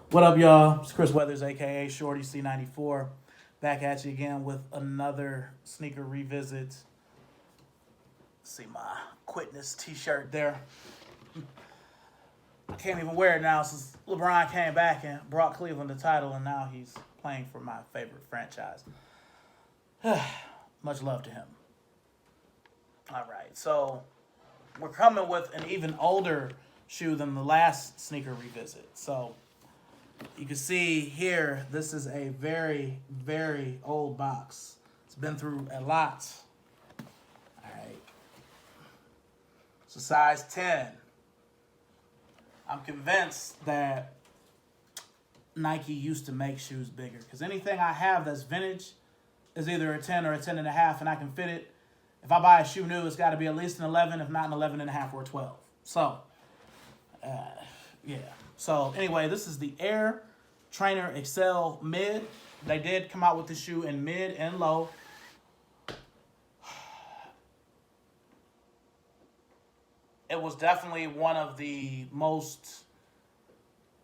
What up, y'all? It's Chris Weathers, aka ShortyC94, back at you again with another sneaker revisit. See my Quitness t-shirt there. I can't even wear it now since LeBron came back and brought Cleveland the title, and now he's playing for my favorite franchise. Much love to him. All right, so we're coming with an even older shoe than the last sneaker revisit. So you can see here, this is a very, very old box. It's been through a lot. All right. It's a size 10. I'm convinced that Nike used to make shoes bigger because anything I have that's vintage is either a 10 or a 10 and a half, and I can fit it. If I buy a shoe new, it's got to be at least an 11, if not an 11 and a half or a 12. So, yeah. So anyway, this is the Air Trainer Accel Mid. They did come out with the shoe in mid and low. It was definitely one of the most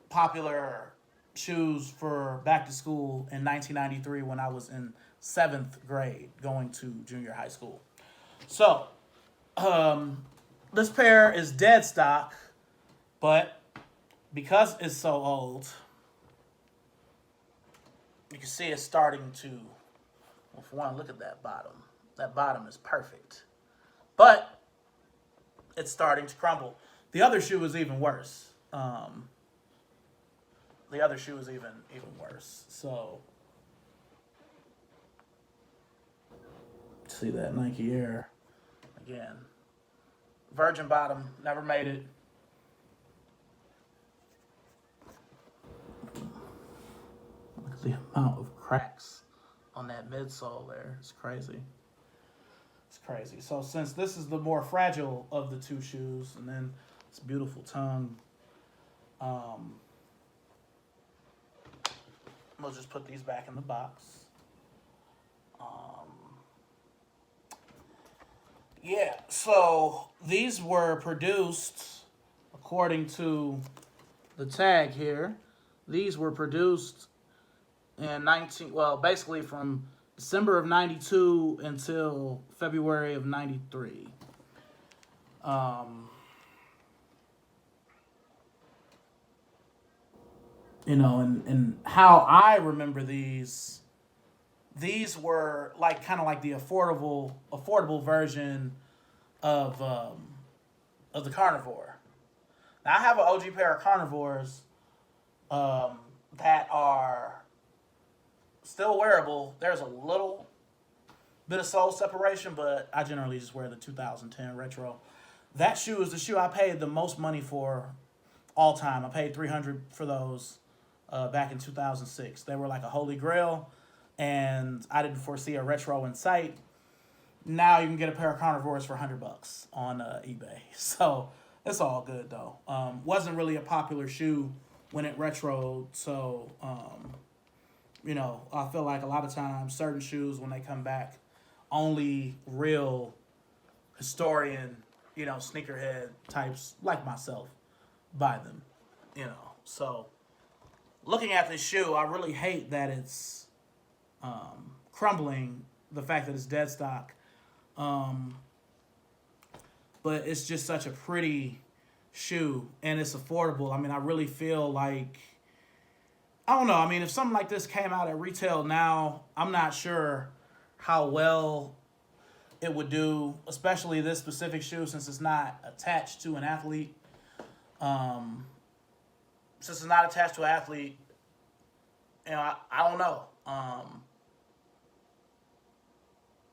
popular shoes for back to school in 1993 when I was in 7th grade going to junior high school. So, this pair is dead stock, but because it's so old, you can see it's starting to, well, for one, look at that bottom. That bottom is perfect. But it's starting to crumble. The other shoe is even worse. The other shoe is even worse. So, see that Nike Air again. Virgin bottom, never made it. Look at the amount of cracks on that midsole there. It's crazy. It's crazy. So since this is the more fragile of the two shoes, and then this beautiful tongue, we'll just put these back in the box. Yeah, so these were produced, according to the tag here, these were produced in basically from December of 92 until February of 93. And how I remember these were like kind of like the affordable version of the carnivore. Now I have an OG pair of carnivores that are still wearable. There's a little bit of sole separation, but I generally just wear the 2010 retro. That shoe is the shoe I paid the most money for all time. I paid $300 for those back in 2006. They were like a holy grail, and I didn't foresee a retro in sight. Now you can get a pair of carnivores for $100 on eBay. So it's all good though. Wasn't really a popular shoe when it retroed, so I feel like a lot of times certain shoes when they come back, only real historian, sneakerhead types like myself buy them. So looking at this shoe, I really hate that it's crumbling. The fact that it's dead stock, but it's just such a pretty shoe and it's affordable. I mean, I really feel like, I don't know. I mean, if something like this came out at retail now, I'm not sure how well it would do, especially this specific shoe since it's not attached to an athlete. Since it's not attached to an athlete, I don't know.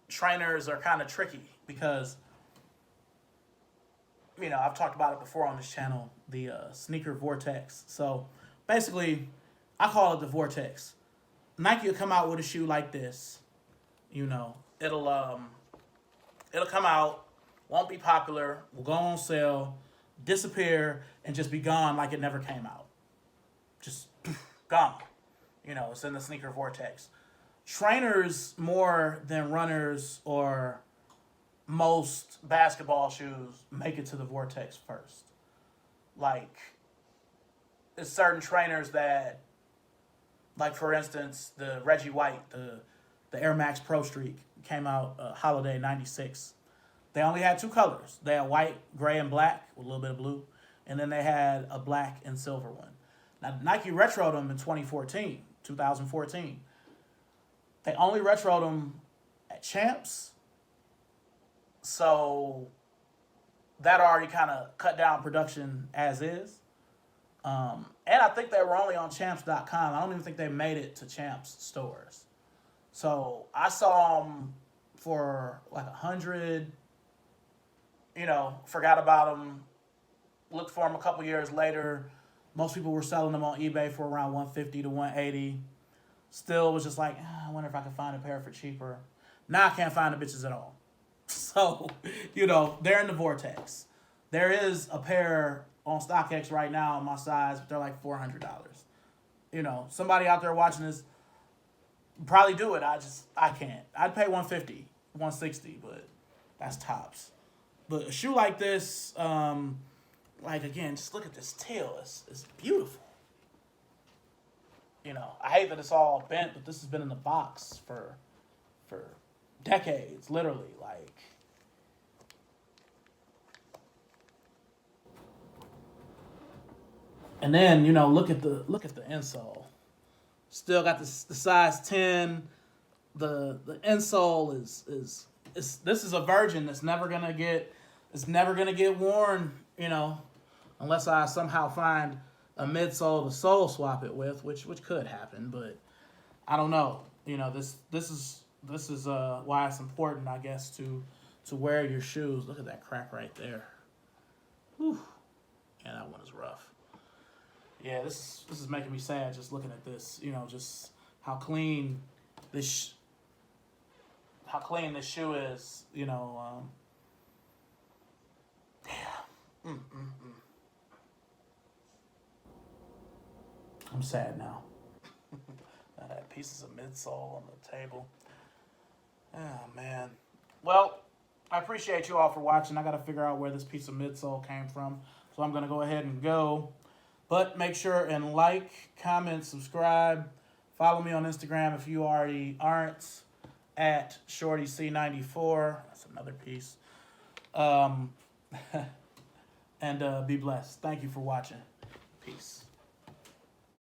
Trainers are kind of tricky because, I've talked about it before on this channel, the sneaker vortex. So basically, I call it the vortex. Nike will come out with a shoe like this. It'll come out, won't be popular, will go on sale, disappear, and just be gone like it never came out. Just gone. It's in the sneaker vortex. Trainers, more than runners or most basketball shoes, make it to the vortex first. Like, it's certain trainers that, like for instance, the Reggie White, the Air Max Pro Streak came out holiday '96. They only had two colors. They had white, gray, and black with a little bit of blue, and then they had a black and silver one. Now Nike retroed them in 2014. They only retroed them at Champs, so that already kind of cut down production as is. And I think they were only on champs.com. I don't even think they made it to Champs stores. So I saw them for like 100. Forgot about them. Looked for them a couple years later. Most people were selling them on eBay for around 150 to 180. Still was just like, I wonder if I can find a pair for cheaper. Now I can't find the bitches at all. So, they're in the vortex. There is a pair on StockX right now in my size, but they're like $400. Somebody out there watching this probably do it. I can't. I'd pay 150, 160, but that's tops. But a shoe like this, again, just look at this tail. It's beautiful. I hate that it's all bent, but this has been in the box for decades, literally. And then look at the insole. Still got the size 10. The insole is this is a virgin that's never gonna get worn. Unless I somehow find a midsole to sole swap it with, which could happen, but I don't know. This is why it's important, I guess, to wear your shoes. Look at that crack right there. Whew. Yeah, that one is rough. Yeah, this is making me sad just looking at this. Just how clean this shoe is. Yeah. I'm sad now. I had pieces of midsole on the table. Oh, man. Well, I appreciate you all for watching. I got to figure out where this piece of midsole came from. So I'm going to go ahead and go. But make sure and like, comment, subscribe. Follow me on Instagram if you already aren't, at ShortyC94. That's another piece. And be blessed. Thank you for watching. Peace.